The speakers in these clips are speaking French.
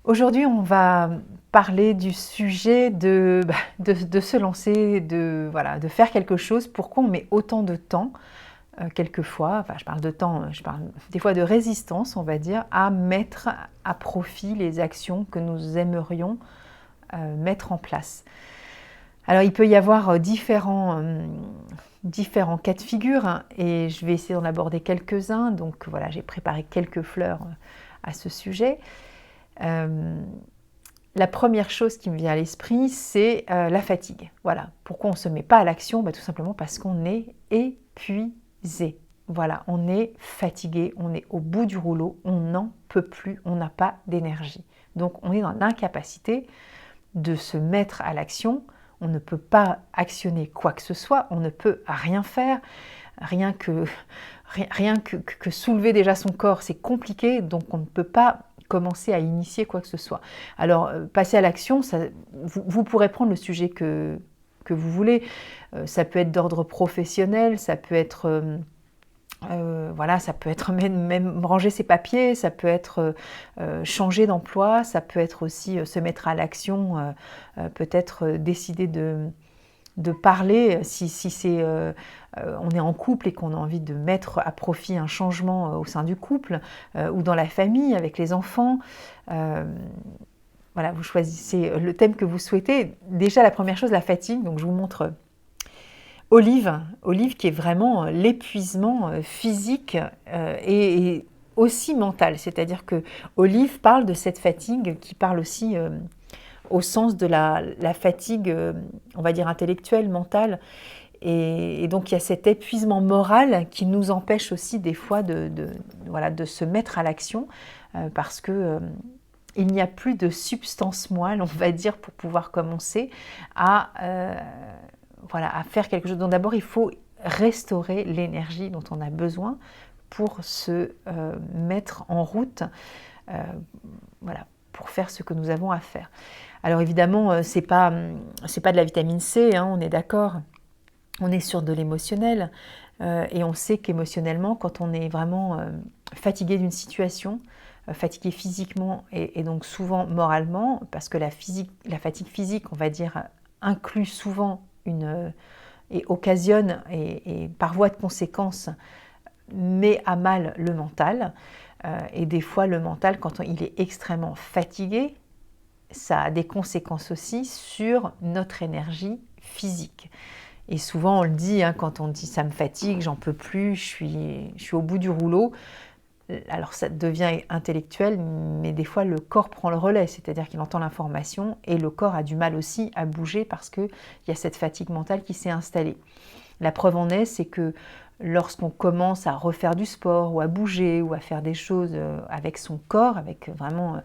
Aujourd'hui, on va parler du sujet de se lancer, voilà, de faire quelque chose. Pourquoi on met autant de temps, quelquefois, enfin je parle de temps, je parle des fois de résistance, on va dire, à mettre à profit les actions que nous aimerions mettre en place. Alors il peut y avoir différents cas de figure, hein, et je vais essayer d'en aborder quelques-uns. Donc voilà, j'ai préparé quelques fleurs à ce sujet. Euh, La première chose qui me vient à l'esprit, c'est la fatigue. Voilà. Pourquoi on ne se met pas à l'action? Tout simplement parce qu'on est épuisé. Voilà, on est fatigué, on est au bout du rouleau, on n'en peut plus, on n'a pas d'énergie. Donc on est dans l'incapacité de se mettre à l'action. On ne peut pas actionner quoi que ce soit, on ne peut rien faire. Rien que soulever déjà son corps, c'est compliqué, donc on ne peut pas commencer à initier quoi que ce soit. Alors, passer à l'action, vous pourrez prendre le sujet que vous voulez. Ça peut être d'ordre professionnel, ça peut être voilà, ça peut être même ranger ses papiers, ça peut être changer d'emploi, ça peut être aussi se mettre à l'action, peut-être décider de parler, si c'est, on est en couple et qu'on a envie de mettre à profit un changement au sein du couple, ou dans la famille, avec les enfants. Euh, voilà, vous choisissez le thème que vous souhaitez. Déjà, la première chose, la fatigue. Donc, je vous montre Olive qui est vraiment l'épuisement physique et aussi mental. C'est-à-dire que Olive parle de cette fatigue qui parle aussi au sens de la fatigue, on va dire intellectuelle, mentale. Et donc il y a cet épuisement moral qui nous empêche aussi des fois voilà, de se mettre à l'action parce que il n'y a plus de substance moelle, on va dire, pour pouvoir commencer voilà, à faire quelque chose. Donc d'abord, il faut restaurer l'énergie dont on a besoin pour se mettre en route, euh, voilà, pour faire ce que nous avons à faire. Alors évidemment, c'est pas de la vitamine C, hein, on est d'accord. On est sur de l'émotionnel et on sait qu'émotionnellement, quand on est vraiment fatigué d'une situation, fatigué physiquement et donc souvent moralement, parce que la fatigue physique, on va dire, inclut souvent et occasionne et par voie de conséquence met à mal le mental. Et des fois, le mental, quand il est extrêmement fatigué, ça a des conséquences aussi sur notre énergie physique. Et souvent, on le dit, hein, quand on dit ça me fatigue, j'en peux plus, je suis au bout du rouleau. Alors ça devient intellectuel, mais des fois le corps prend le relais, c'est-à-dire qu'il entend l'information et le corps a du mal aussi à bouger parce qu'il y a cette fatigue mentale qui s'est installée. La preuve en est, c'est que lorsqu'on commence à refaire du sport ou à bouger ou à faire des choses avec son corps, avec vraiment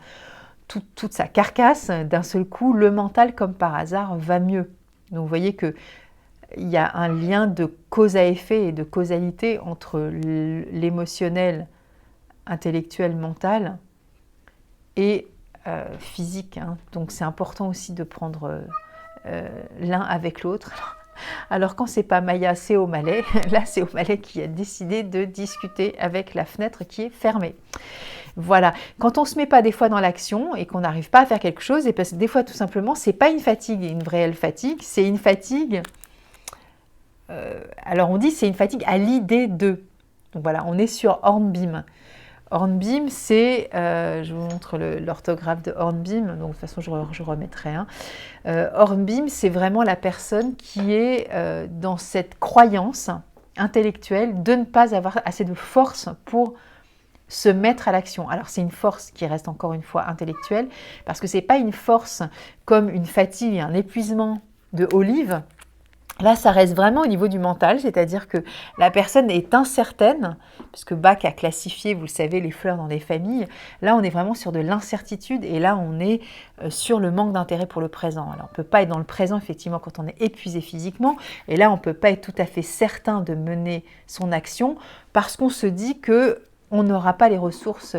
toute sa carcasse, d'un seul coup, le mental, comme par hasard, va mieux. Donc vous voyez que il y a un lien de cause à effet et de causalité entre l'émotionnel, intellectuel, mental et physique. Hein. Donc c'est important aussi de prendre l'un avec l'autre. Alors quand c'est pas Maya, c'est O'Malley. Là, c'est O'Malley qui a décidé de discuter avec la fenêtre qui est fermée. Voilà. Quand on se met pas des fois dans l'action et qu'on n'arrive pas à faire quelque chose, et parce que des fois tout simplement, c'est pas une fatigue, une réelle fatigue, c'est une fatigue. Alors on dit c'est une fatigue à l'idée de. Donc voilà, on est sur Hornbeam. Hornbeam, c'est, je vous montre l'orthographe de Hornbeam, donc de toute façon je remettrai un. Hornbeam, c'est vraiment la personne qui est dans cette croyance intellectuelle de ne pas avoir assez de force pour se mettre à l'action. Alors c'est une force qui reste encore une fois intellectuelle, parce que c'est pas une force comme une fatigue, un épuisement de Olive. Là, ça reste vraiment au niveau du mental, c'est-à-dire que la personne est incertaine, puisque Bach a classifié, vous le savez, les fleurs dans des familles. Là, on est vraiment sur de l'incertitude et là, on est sur le manque d'intérêt pour le présent. Alors, on ne peut pas être dans le présent, effectivement, quand on est épuisé physiquement. Et là, on ne peut pas être tout à fait certain de mener son action parce qu'on se dit que on n'aura pas les ressources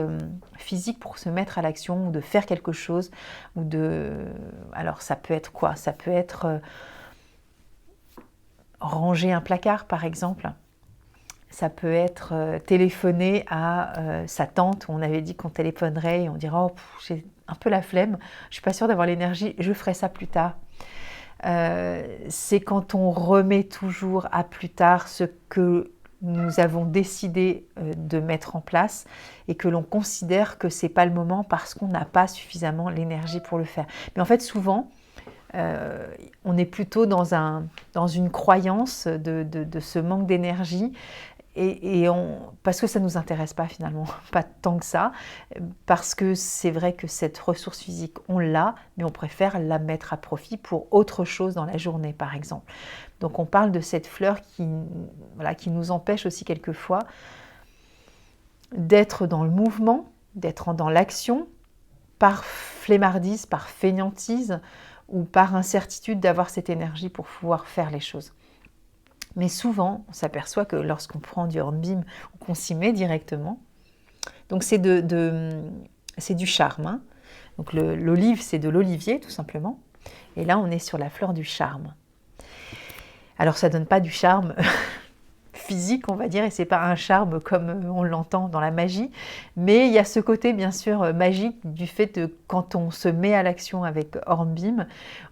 physiques pour se mettre à l'action ou de faire quelque chose. Alors, ça peut être quoi? Ça peut être ranger un placard, par exemple. Ça peut être téléphoner à sa tante, où on avait dit qu'on téléphonerait et on dirait « Oh, j'ai un peu la flemme, je suis pas sûre d'avoir l'énergie, je ferai ça plus tard. C'est quand on remet toujours à plus tard ce que nous avons décidé de mettre en place et que l'on considère que c'est pas le moment parce qu'on n'a pas suffisamment l'énergie pour le faire. Mais en fait, souvent, on est plutôt dans une croyance de ce manque d'énergie parce que ça ne nous intéresse pas finalement, pas tant que ça, parce que c'est vrai que cette ressource physique, on l'a, mais on préfère la mettre à profit pour autre chose dans la journée, par exemple. Donc on parle de cette fleur qui nous empêche aussi quelquefois d'être dans le mouvement, d'être dans l'action, par flemmardise, par fainéantise, ou par incertitude d'avoir cette énergie pour pouvoir faire les choses. Mais souvent, on s'aperçoit que lorsqu'on prend du hornbeam ou qu'on s'y met directement, donc c'est du charme. Hein. Donc l'olive, c'est de l'olivier, tout simplement. Et là, on est sur la fleur du charme. Alors, ça ne donne pas du charme physique, on va dire, et c'est pas un charme comme on l'entend dans la magie, mais il y a ce côté, bien sûr, magique du fait de quand on se met à l'action avec hornbeam,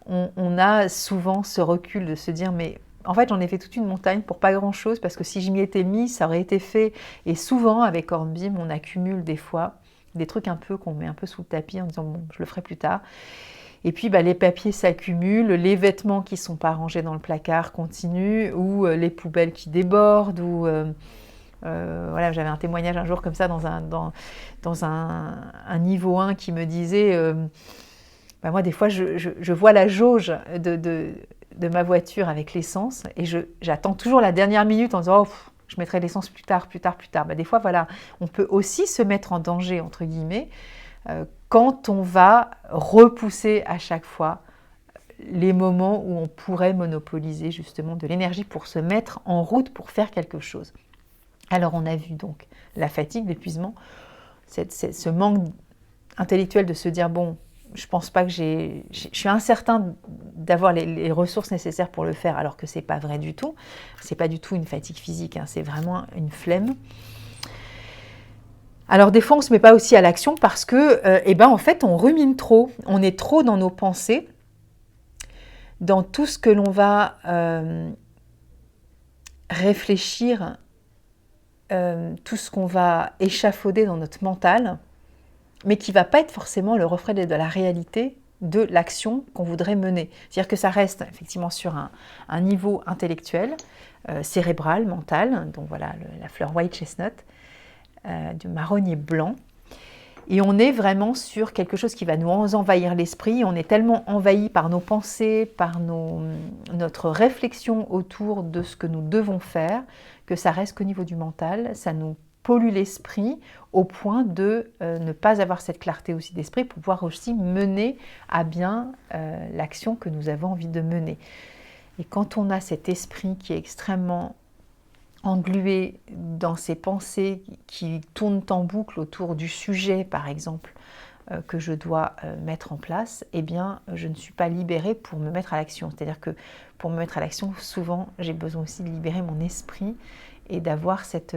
on a souvent ce recul de se dire, mais en fait, j'en ai fait toute une montagne pour pas grand-chose, parce que si je m'y étais mis, ça aurait été fait. Et souvent, avec hornbeam, on accumule des fois des trucs un peu qu'on met un peu sous le tapis en disant, bon, je le ferai plus tard. Et puis, les papiers s'accumulent, les vêtements qui ne sont pas rangés dans le placard continuent, ou les poubelles qui débordent, ou... voilà, j'avais un témoignage un jour comme ça dans un niveau 1 qui me disait moi des fois je vois la jauge de ma voiture avec l'essence et j'attends toujours la dernière minute en disant je mettrai l'essence plus tard. Des fois voilà, on peut aussi se mettre en danger entre guillemets quand on va repousser à chaque fois les moments où on pourrait monopoliser justement de l'énergie pour se mettre en route pour faire quelque chose. Alors on a vu donc la fatigue, l'épuisement, ce manque intellectuel de se dire bon, je pense pas que je suis incertain d'avoir les ressources nécessaires pour le faire, alors que c'est pas vrai du tout. C'est pas du tout une fatigue physique, hein, c'est vraiment une flemme. Alors des fois on se met pas aussi à l'action parce que en fait on rumine trop, on est trop dans nos pensées, dans tout ce que l'on va réfléchir, tout ce qu'on va échafauder dans notre mental, mais qui ne va pas être forcément le reflet de la réalité de l'action qu'on voudrait mener. C'est-à-dire que ça reste effectivement sur un niveau intellectuel, cérébral, mental, donc voilà la fleur white chestnut, du marronnier blanc, et on est vraiment sur quelque chose qui va nous envahir l'esprit, on est tellement envahi par nos pensées, par notre réflexion autour de ce que nous devons faire, que ça reste qu'au niveau du mental, ça nous pollue l'esprit au point de ne pas avoir cette clarté aussi d'esprit pour pouvoir aussi mener à bien l'action que nous avons envie de mener. Et quand on a cet esprit qui est extrêmement englué dans ses pensées qui tournent en boucle autour du sujet, par exemple, que je dois mettre en place, eh bien, je ne suis pas libérée pour me mettre à l'action. C'est-à-dire que pour me mettre à l'action, souvent, j'ai besoin aussi de libérer mon esprit et d'avoir cette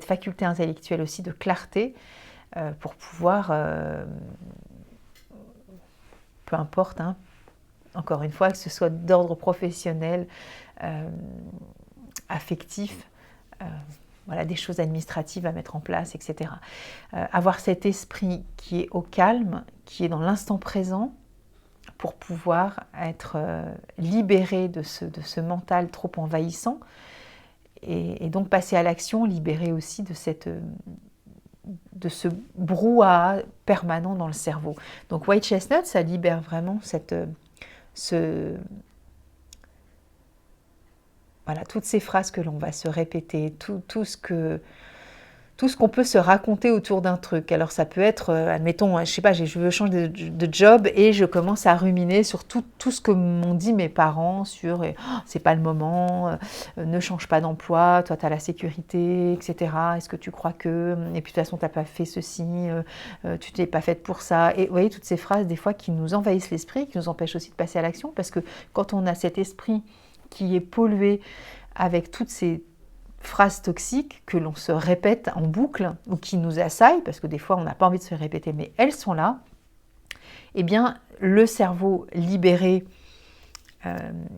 faculté intellectuelle aussi de clarté pour pouvoir, peu importe, hein, encore une fois, que ce soit d'ordre professionnel, affectif, voilà, des choses administratives à mettre en place, etc. Avoir cet esprit qui est au calme, qui est dans l'instant présent, pour pouvoir être libéré de ce mental trop envahissant, et donc passer à l'action, libéré aussi de ce brouhaha permanent dans le cerveau. Donc White Chestnut, ça libère vraiment voilà, toutes ces phrases que l'on va se répéter, tout ce qu'on peut se raconter autour d'un truc. Alors ça peut être, admettons, je sais pas, je veux changer de job et je commence à ruminer sur tout ce que m'ont dit mes parents sur c'est pas le moment, ne change pas d'emploi, toi tu as la sécurité, etc. Est-ce que tu crois que... Et puis de toute façon tu n'as pas fait ceci, tu t'es pas faite pour ça. Et vous voyez, toutes ces phrases des fois qui nous envahissent l'esprit, qui nous empêchent aussi de passer à l'action, parce que quand on a cet esprit qui est pollué avec toutes ces phrases toxiques que l'on se répète en boucle ou qui nous assaillent, parce que des fois on n'a pas envie de se répéter, mais elles sont là, eh bien, le cerveau libéré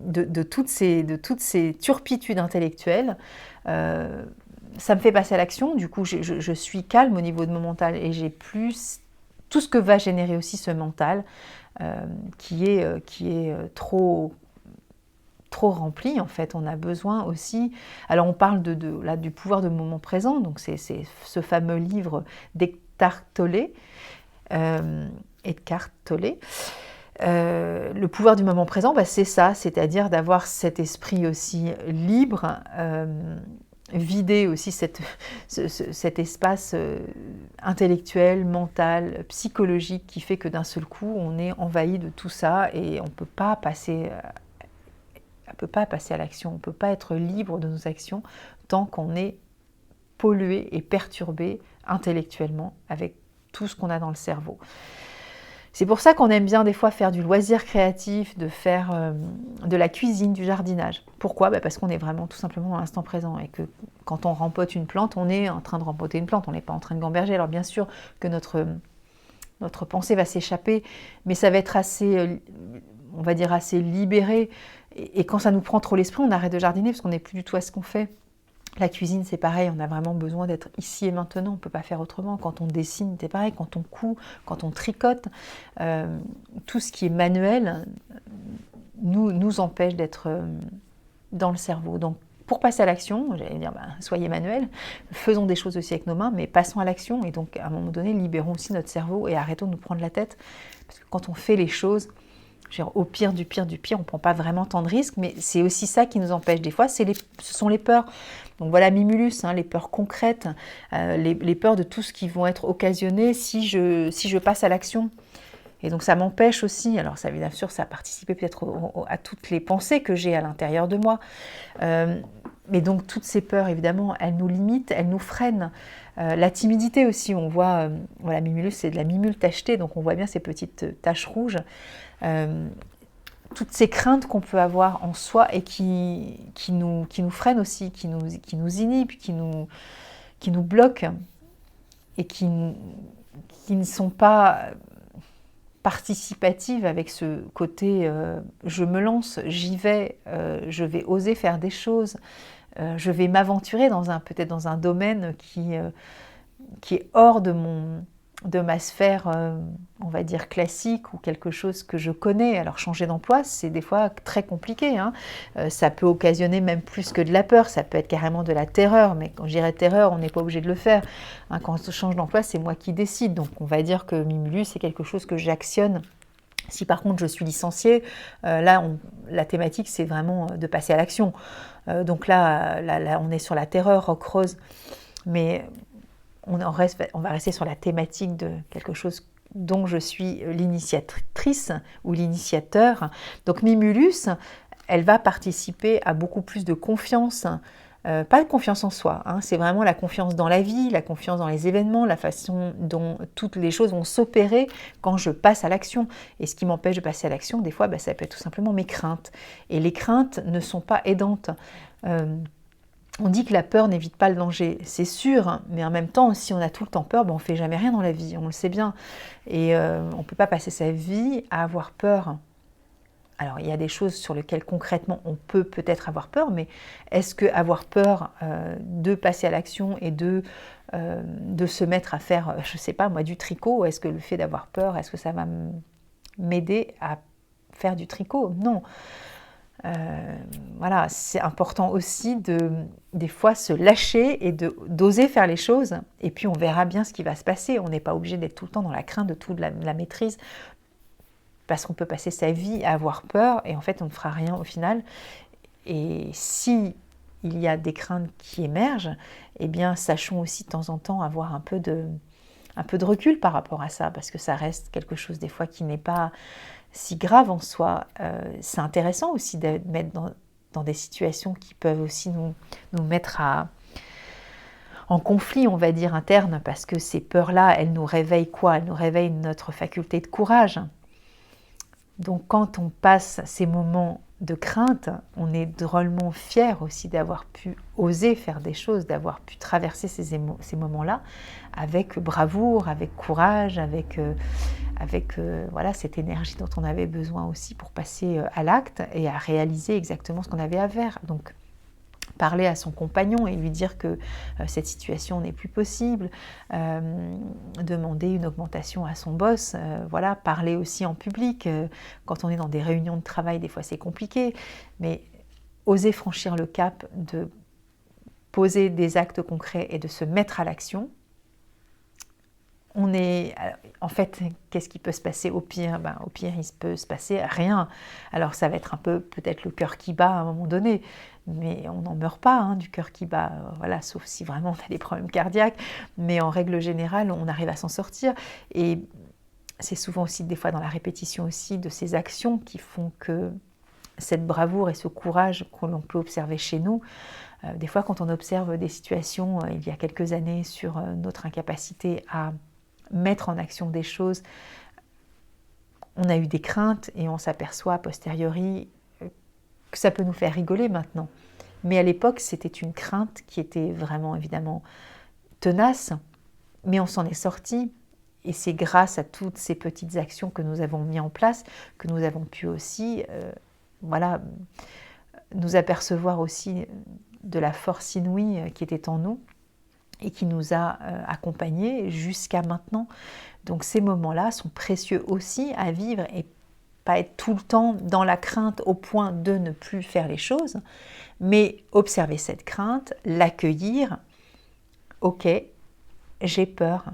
de toutes ces turpitudes intellectuelles, ça me fait passer à l'action. Du coup, je suis calme au niveau de mon mental et j'ai plus tout ce que va générer aussi ce mental qui est trop rempli. En fait, on a besoin aussi. Alors, on parle là, du pouvoir du moment présent. Donc, c'est ce fameux livre d'Eckhart Tolle. Le pouvoir du moment présent, c'est ça, c'est-à-dire d'avoir cet esprit aussi libre, vider aussi cet espace intellectuel, mental, psychologique qui fait que d'un seul coup on est envahi de tout ça et on ne peut pas passer à l'action, on ne peut pas être libre de nos actions tant qu'on est pollué et perturbé intellectuellement avec tout ce qu'on a dans le cerveau. C'est pour ça qu'on aime bien des fois faire du loisir créatif, de faire de la cuisine, du jardinage. Pourquoi ? Parce qu'on est vraiment tout simplement dans l'instant présent et que quand on rempote une plante, on est en train de rempoter une plante, on n'est pas en train de gamberger. Alors bien sûr que notre pensée va s'échapper, mais ça va être assez, on va dire, assez libéré. Et quand ça nous prend trop l'esprit, on arrête de jardiner parce qu'on n'est plus du tout à ce qu'on fait. La cuisine, c'est pareil, on a vraiment besoin d'être ici et maintenant, on ne peut pas faire autrement. Quand on dessine, c'est pareil, quand on coud, quand on tricote, tout ce qui est manuel nous empêche d'être dans le cerveau. Donc, pour passer à l'action, j'allais dire, soyez manuel, faisons des choses aussi avec nos mains, mais passons à l'action. Et donc, à un moment donné, libérons aussi notre cerveau et arrêtons de nous prendre la tête. Parce que quand on fait les choses, au pire du pire du pire, on ne prend pas vraiment tant de risques, mais c'est aussi ça qui nous empêche. Des fois, ce sont les peurs. Donc voilà Mimulus, les peurs concrètes, les peurs de tout ce qui vont être occasionnées si je passe à l'action. Et donc ça m'empêche aussi, alors ça bien sûr ça a participé peut-être à toutes les pensées que j'ai à l'intérieur de moi, mais donc toutes ces peurs évidemment elles nous limitent, elles nous freinent. La timidité aussi, on voit, voilà Mimulus c'est de la mimule tachetée, donc on voit bien ces petites taches rouges. Toutes ces craintes qu'on peut avoir en soi et qui nous freinent aussi, qui nous inhibent, qui nous bloquent et qui ne sont pas participatives avec ce côté je me lance, j'y vais, je vais oser faire des choses, je vais m'aventurer peut-être dans un domaine qui est hors de ma sphère, on va dire classique ou quelque chose que je connais. Alors changer d'emploi, c'est des fois très compliqué. Ça peut occasionner même plus que de la peur, ça peut être carrément de la terreur. Mais quand je dirais terreur, on n'est pas obligé de le faire. Quand on change d'emploi, c'est moi qui décide. Donc on va dire que Mimulus, c'est quelque chose que j'actionne. Si par contre je suis licenciée, là la thématique c'est vraiment de passer à l'action. Donc là, on est sur la terreur, rock rose. Mais on va rester sur la thématique de quelque chose dont je suis l'initiatrice ou l'initiateur. Donc Mimulus, elle va participer à beaucoup plus de confiance, pas de confiance en soi, c'est vraiment la confiance dans la vie, la confiance dans les événements, la façon dont toutes les choses vont s'opérer quand je passe à l'action. Et ce qui m'empêche de passer à l'action, des fois, ça peut être tout simplement mes craintes. Et les craintes ne sont pas aidantes. On dit que la peur n'évite pas le danger, c'est sûr, mais en même temps, si on a tout le temps peur, on ne fait jamais rien dans la vie, on le sait bien. Et on ne peut pas passer sa vie à avoir peur. Alors, il y a des choses sur lesquelles concrètement on peut peut-être avoir peur, mais est-ce que avoir peur de passer à l'action et de se mettre à faire, je ne sais pas moi, du tricot, est-ce que le fait d'avoir peur, est-ce que ça va m'aider à faire du tricot ? Non. Voilà, c'est important aussi des fois se lâcher et d'oser faire les choses, et puis on verra bien ce qui va se passer. On n'est pas obligé d'être tout le temps dans la crainte de la maîtrise, parce qu'on peut passer sa vie à avoir peur et en fait on ne fera rien au final. Et si il y a des craintes qui émergent, eh bien sachons aussi de temps en temps avoir un peu de recul par rapport à ça, parce que ça reste quelque chose des fois qui n'est pas si grave en soi. C'est intéressant aussi de mettre dans des situations qui peuvent aussi nous mettre en conflit, on va dire, interne, parce que ces peurs-là, elles nous réveillent quoi ? Elles nous réveillent notre faculté de courage. Donc quand on passe ces moments de crainte, on est drôlement fier aussi d'avoir pu oser faire des choses, d'avoir pu traverser ces moments-là avec bravoure, avec courage, avec avec voilà, cette énergie dont on avait besoin aussi pour passer à l'acte et à réaliser exactement ce qu'on avait à faire. Donc, parler à son compagnon et lui dire que cette situation n'est plus possible, demander une augmentation à son boss, voilà, parler aussi en public. Quand on est dans des réunions de travail, des fois c'est compliqué, mais oser franchir le cap de poser des actes concrets et de se mettre à l'action. En fait, qu'est-ce qui peut se passer au pire? Au pire, il peut se passer rien. Alors, ça va être un peu peut-être le cœur qui bat à un moment donné, mais on n'en meurt pas du cœur qui bat, voilà, sauf si vraiment on a des problèmes cardiaques. Mais en règle générale, on arrive à s'en sortir. Et c'est souvent aussi, des fois, dans la répétition aussi de ces actions qui font que cette bravoure et ce courage que l'on peut observer chez nous, des fois, quand on observe des situations il y a quelques années sur notre incapacité à mettre en action des choses, on a eu des craintes et on s'aperçoit a posteriori que ça peut nous faire rigoler maintenant. Mais à l'époque, c'était une crainte qui était vraiment évidemment tenace, mais on s'en est sorti. Et c'est grâce à toutes ces petites actions que nous avons mis en place que nous avons pu aussi voilà, nous apercevoir aussi de la force inouïe qui était en nous et qui nous a accompagnés jusqu'à maintenant. Donc ces moments-là sont précieux aussi à vivre et pas être tout le temps dans la crainte au point de ne plus faire les choses, mais observer cette crainte, l'accueillir. Ok, j'ai peur,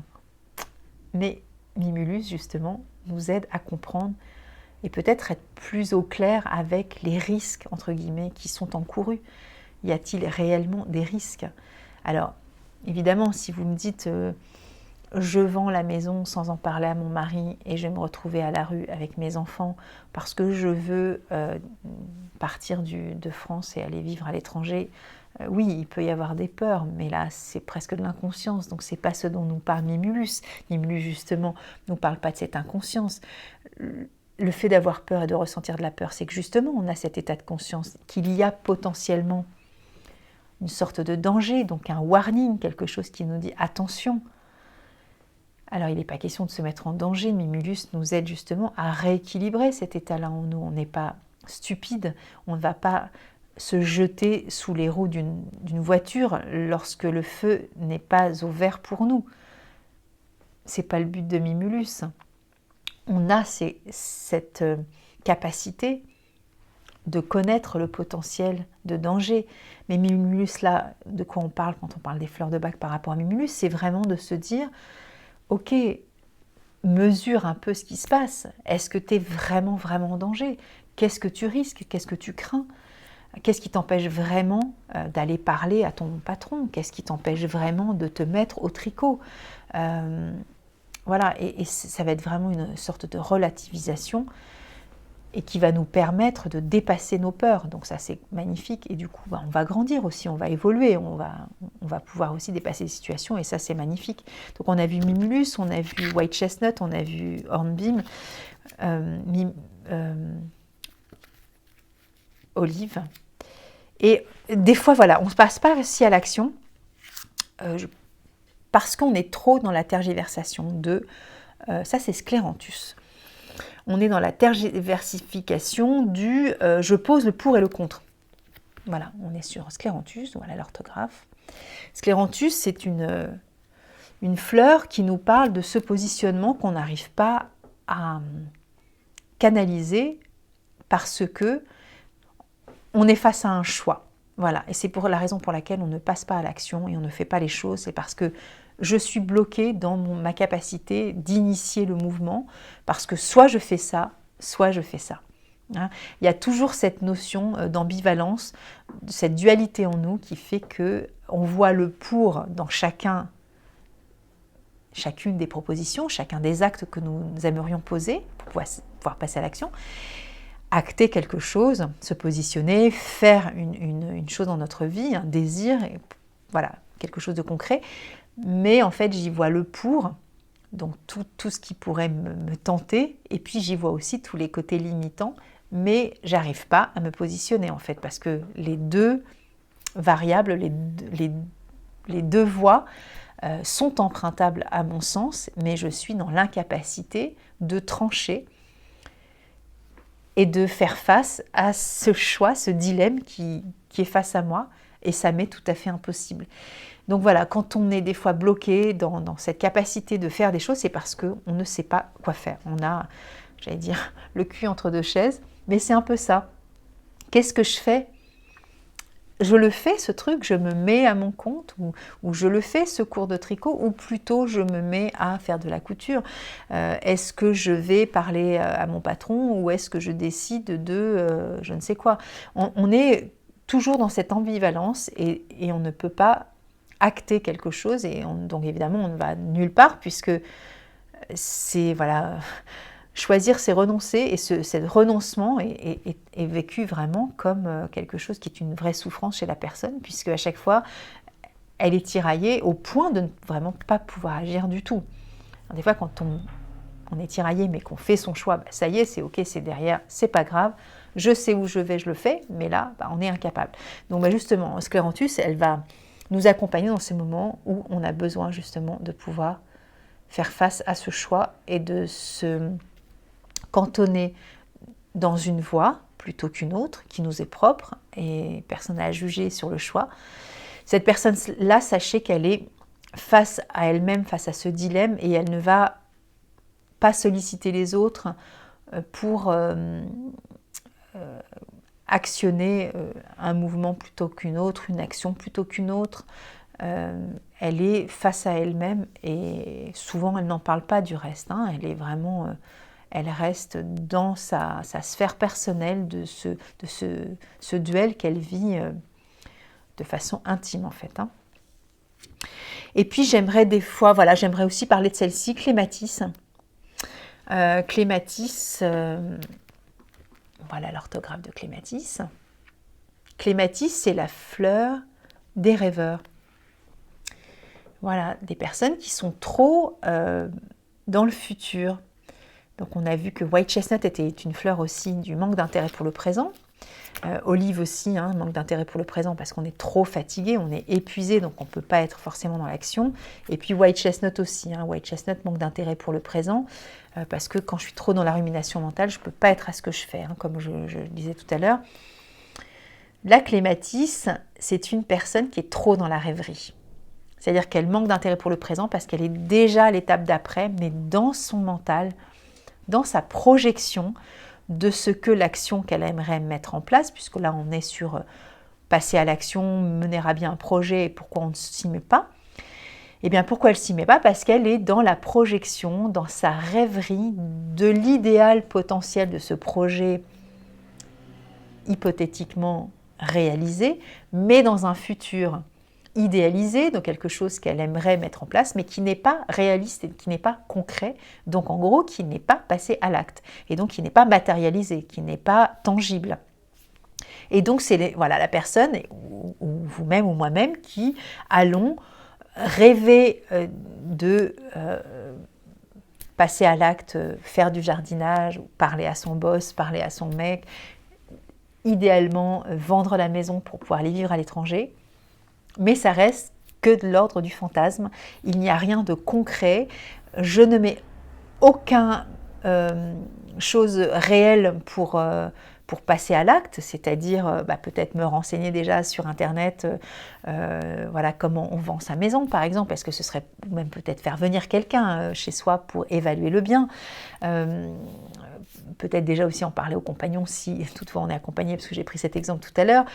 mais Mimulus justement nous aide à comprendre et peut-être être plus au clair avec les risques entre guillemets qui sont encourus. Y a-t-il réellement des risques? Alors, évidemment, si vous me dites je vends la maison sans en parler à mon mari et je vais me retrouver à la rue avec mes enfants parce que je veux partir de France et aller vivre à l'étranger, oui, il peut y avoir des peurs, mais là, c'est presque de l'inconscience. Donc, c'est pas ce dont nous parle Mimulus. Mimulus, justement, ne nous parle pas de cette inconscience. Le fait d'avoir peur et de ressentir de la peur, c'est que justement, on a cet état de conscience qu'il y a potentiellement une sorte de danger, donc un warning, quelque chose qui nous dit attention. Alors il n'est pas question de se mettre en danger, Mimulus nous aide justement à rééquilibrer cet état-là en nous. On n'est pas stupide, on ne va pas se jeter sous les roues d'une voiture lorsque le feu n'est pas au vert pour nous. C'est pas le but de Mimulus. On a cette capacité de connaître le potentiel de danger. Mais Mimulus, là, de quoi on parle quand on parle des fleurs de bac par rapport à Mimulus, c'est vraiment de se dire, ok, mesure un peu ce qui se passe. Est-ce que tu es vraiment, vraiment en danger? Qu'est-ce que tu risques? Qu'est-ce que tu crains? Qu'est-ce qui t'empêche vraiment d'aller parler à ton patron? Qu'est-ce qui t'empêche vraiment de te mettre au tricot? Voilà, et ça va être vraiment une sorte de relativisation et qui va nous permettre de dépasser nos peurs. Donc ça, c'est magnifique. Et du coup, on va grandir aussi, on va évoluer, on va pouvoir aussi dépasser les situations, et ça, c'est magnifique. Donc on a vu Mimulus, on a vu White Chestnut, on a vu Hornbeam, Olive. Et des fois, voilà, on ne passe pas aussi à l'action parce qu'on est trop dans la tergiversation de... ça, c'est Scléranthus. On est dans la tergiversification du je pose le pour et le contre. Voilà, on est sur Scléranthus, voilà l'orthographe. Scléranthus, c'est une fleur qui nous parle de ce positionnement qu'on n'arrive pas à canaliser parce que on est face à un choix. Voilà, et c'est pour la raison pour laquelle on ne passe pas à l'action et on ne fait pas les choses, c'est parce que je suis bloquée dans ma capacité d'initier le mouvement, parce que soit je fais ça, soit je fais ça. Hein, il y a toujours cette notion d'ambivalence, cette dualité en nous qui fait qu'on voit le pour dans chacune des propositions, chacun des actes que nous aimerions poser pour pouvoir passer à l'action, acter quelque chose, se positionner, faire une chose dans notre vie, un désir, voilà, quelque chose de concret. Mais en fait, j'y vois le pour, donc tout ce qui pourrait me tenter, et puis j'y vois aussi tous les côtés limitants, mais j'arrive pas à me positionner en fait, parce que les deux variables, les deux voies sont empruntables à mon sens, mais je suis dans l'incapacité de trancher et de faire face à ce choix, ce dilemme qui est face à moi, et ça m'est tout à fait impossible. Donc voilà, quand on est des fois bloqué dans cette capacité de faire des choses, c'est parce qu'on ne sait pas quoi faire. On a, j'allais dire, le cul entre deux chaises, mais c'est un peu ça. Qu'est-ce que je fais ? Je le fais ce truc, je me mets à mon compte, ou je le fais ce cours de tricot, ou plutôt je me mets à faire de la couture. Est-ce que je vais parler à mon patron, ou est-ce que je décide de je ne sais quoi ? On est toujours dans cette ambivalence, et on ne peut pas acter quelque chose, et donc évidemment on ne va nulle part, puisque c'est, voilà, choisir c'est renoncer, et ce renoncement est vécu vraiment comme quelque chose qui est une vraie souffrance chez la personne, puisque à chaque fois elle est tiraillée au point de ne vraiment pas pouvoir agir du tout. Alors, des fois quand on est tiraillé mais qu'on fait son choix, ça y est, c'est ok, c'est derrière, c'est pas grave, je sais où je vais, je le fais, mais là on est incapable. Donc justement, Scléranthus, elle va nous accompagner dans ces moments où on a besoin justement de pouvoir faire face à ce choix et de se cantonner dans une voie plutôt qu'une autre qui nous est propre, et personne n'a à juger sur le choix. Cette personne-là, sachez qu'elle est face à elle-même, face à ce dilemme, et elle ne va pas solliciter les autres pour actionner un mouvement plutôt qu'une autre, une action plutôt qu'une autre. Elle est face à elle-même, et souvent elle n'en parle pas du reste. Elle est vraiment, elle reste dans sa sphère personnelle de ce duel qu'elle vit de façon intime en fait. Et puis j'aimerais des fois, voilà, j'aimerais aussi parler de celle-ci, Clématis. Clématis, voilà l'orthographe de Clématis. Clématis, c'est la fleur des rêveurs. Voilà, des personnes qui sont trop dans le futur. Donc on a vu que White Chestnut était une fleur aussi du manque d'intérêt pour le présent. Olive aussi, manque d'intérêt pour le présent parce qu'on est trop fatigué, on est épuisé, donc on ne peut pas être forcément dans l'action. Et puis White Chestnut aussi, White Chestnut manque d'intérêt pour le présent parce que quand je suis trop dans la rumination mentale, je ne peux pas être à ce que je fais, comme je le disais tout à l'heure. La Clématis, c'est une personne qui est trop dans la rêverie. C'est-à-dire qu'elle manque d'intérêt pour le présent parce qu'elle est déjà à l'étape d'après, mais dans son mental, dans sa projection de ce que l'action qu'elle aimerait mettre en place, puisque là on est sur passer à l'action, mener à bien un projet, et pourquoi on ne s'y met pas ? Eh bien pourquoi elle ne s'y met pas ? Parce qu'elle est dans la projection, dans sa rêverie de l'idéal potentiel de ce projet hypothétiquement réalisé, mais dans un futur idéalisé, donc quelque chose qu'elle aimerait mettre en place, mais qui n'est pas réaliste et qui n'est pas concret, donc en gros qui n'est pas passé à l'acte, et donc qui n'est pas matérialisé, qui n'est pas tangible. Et donc c'est voilà, la personne, ou vous-même ou moi-même, qui allons rêver de passer à l'acte, faire du jardinage, parler à son boss, parler à son mec, idéalement vendre la maison pour pouvoir aller vivre à l'étranger. Mais ça reste que de l'ordre du fantasme. Il n'y a rien de concret. Je ne mets aucun chose réelle pour passer à l'acte, c'est-à-dire peut-être me renseigner déjà sur Internet, voilà, comment on vend sa maison par exemple. Est-ce que ce serait même peut-être faire venir quelqu'un chez soi pour évaluer le bien, peut-être déjà aussi en parler aux compagnons si toutefois on est accompagné, parce que j'ai pris cet exemple tout à l'heure.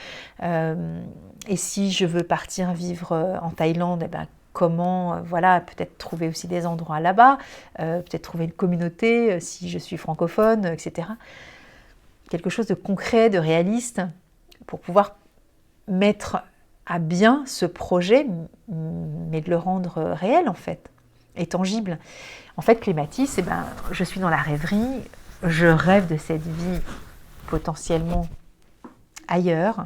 Et si je veux partir vivre en Thaïlande, comment, voilà, peut-être trouver aussi des endroits là-bas, peut-être trouver une communauté si je suis francophone, etc. Quelque chose de concret, de réaliste, pour pouvoir mettre à bien ce projet, mais de le rendre réel en fait, et tangible. En fait, Clématis, je suis dans la rêverie, je rêve de cette vie potentiellement ailleurs,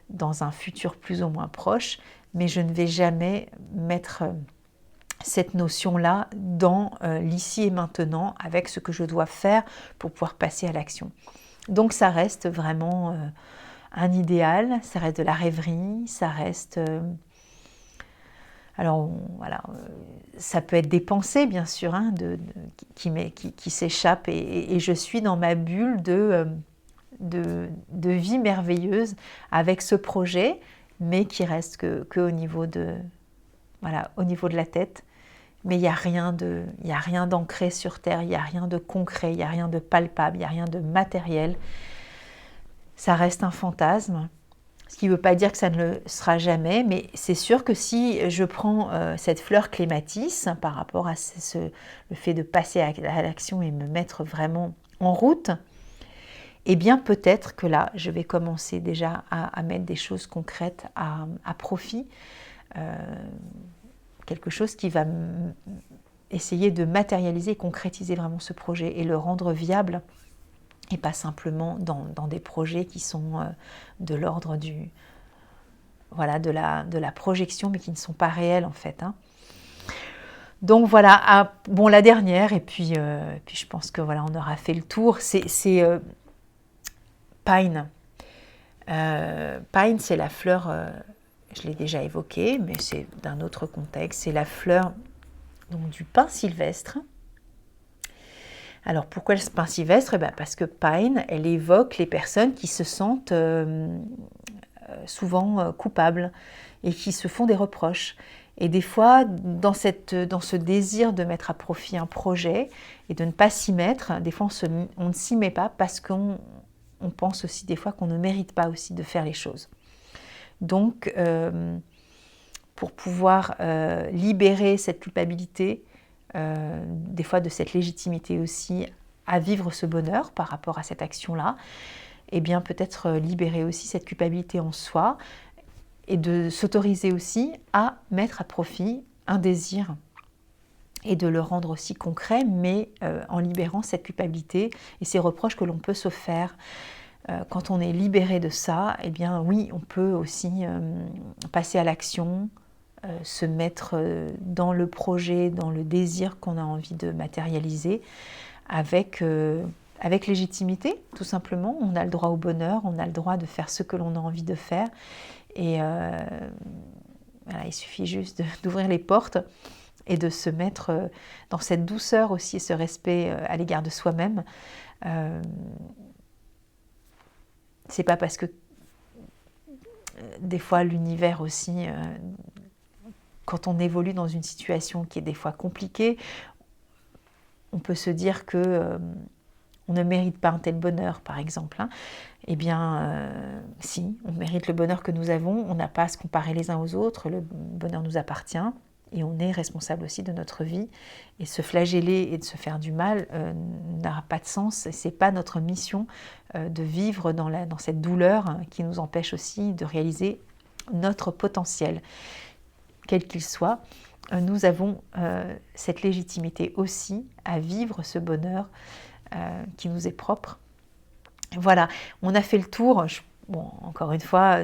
dans un futur plus ou moins proche, mais je ne vais jamais mettre cette notion-là dans l'ici et maintenant avec ce que je dois faire pour pouvoir passer à l'action. Donc ça reste vraiment un idéal, ça reste de la rêverie, ça reste Alors voilà, ça peut être des pensées bien sûr hein, qui s'échappent et je suis dans ma bulle de vie merveilleuse avec ce projet, mais qui reste que au niveau de, voilà, au niveau de la tête. Mais il n'y a rien d'ancré sur terre, il n'y a rien de concret, il n'y a rien de palpable, il n'y a rien de matériel. Ça reste un fantasme, ce qui ne veut pas dire que ça ne le sera jamais, mais c'est sûr que si je prends cette fleur clématis par rapport à le fait de passer à l'action et me mettre vraiment en route, eh bien peut-être que là, je vais commencer déjà à mettre des choses concrètes à profit, quelque chose qui va essayer de matérialiser et concrétiser vraiment ce projet et le rendre viable, et pas simplement dans des projets qui sont de l'ordre voilà, de la projection, mais qui ne sont pas réels en fait. Hein. Donc voilà, bon la dernière, et puis je pense que voilà, on aura fait le tour, c'est Pine. Pine, c'est la fleur, je l'ai déjà évoquée, mais c'est d'un autre contexte, c'est la fleur donc, du pin sylvestre. Alors pourquoi le pin sylvestre? Parce que Pine, elle évoque les personnes qui se sentent souvent coupables et qui se font des reproches. Et des fois, dans ce désir de mettre à profit un projet et de ne pas s'y mettre, des fois on ne s'y met pas parce qu'on pense aussi des fois qu'on ne mérite pas aussi de faire les choses. Donc, pour pouvoir libérer cette culpabilité, des fois de cette légitimité aussi à vivre ce bonheur par rapport à cette action-là, et bien peut-être libérer aussi cette culpabilité en soi et de s'autoriser aussi à mettre à profit un désir et de le rendre aussi concret, mais en libérant cette culpabilité et ces reproches que l'on peut se faire. Quand on est libéré de ça, eh bien oui, on peut aussi passer à l'action, se mettre dans le projet, dans le désir qu'on a envie de matérialiser avec légitimité, tout simplement. On a le droit au bonheur, on a le droit de faire ce que l'on a envie de faire. Et voilà, il suffit juste d'ouvrir les portes et de se mettre dans cette douceur aussi et ce respect à l'égard de soi-même. C'est pas parce que des fois l'univers aussi, quand on évolue dans une situation qui est des fois compliquée, on peut se dire que on ne mérite pas un tel bonheur, par exemple. Hein. Eh bien, si, on mérite le bonheur que nous avons, on n'a pas à se comparer les uns aux autres, le bonheur nous appartient, et on est responsable aussi de notre vie. Et se flageller et de se faire du mal n'aura pas de sens, et ce n'est pas notre mission de vivre dans cette douleur qui nous empêche aussi de réaliser notre potentiel, quel qu'il soit. Nous avons cette légitimité aussi à vivre ce bonheur qui nous est propre. Voilà, on a fait le tour. Bon, encore une fois,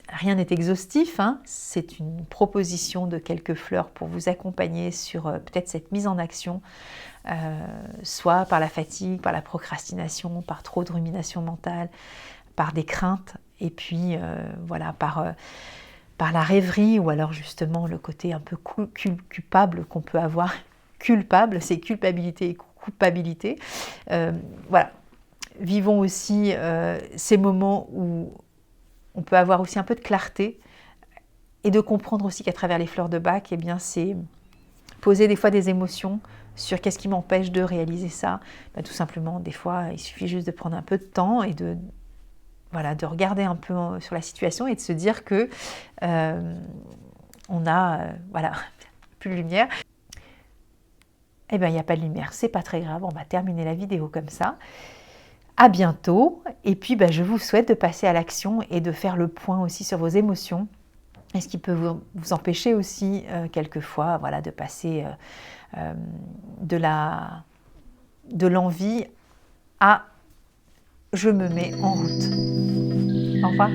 rien n'est exhaustif. Hein. C'est une proposition de quelques fleurs pour vous accompagner sur peut-être cette mise en action, soit par la fatigue, par la procrastination, par trop de rumination mentale, par des craintes, et puis voilà, par la rêverie, ou alors justement le côté un peu culpable qu'on peut avoir. Culpable, c'est culpabilité et culpabilité. Voilà. Vivons aussi ces moments où on peut avoir aussi un peu de clarté et de comprendre aussi qu'à travers les fleurs de Bach, eh bien, c'est poser des fois des émotions sur qu'est-ce qui m'empêche de réaliser ça. Ben, tout simplement, des fois, il suffit juste de prendre un peu de temps et de regarder un peu sur la situation et de se dire que on a plus de lumière. Eh bien, il n'y a pas de lumière, c'est pas très grave, on va terminer la vidéo comme ça. À bientôt, et puis je vous souhaite de passer à l'action et de faire le point aussi sur vos émotions, et ce qui peut vous empêcher aussi quelquefois de passer de l'envie à je me mets en route. Au revoir.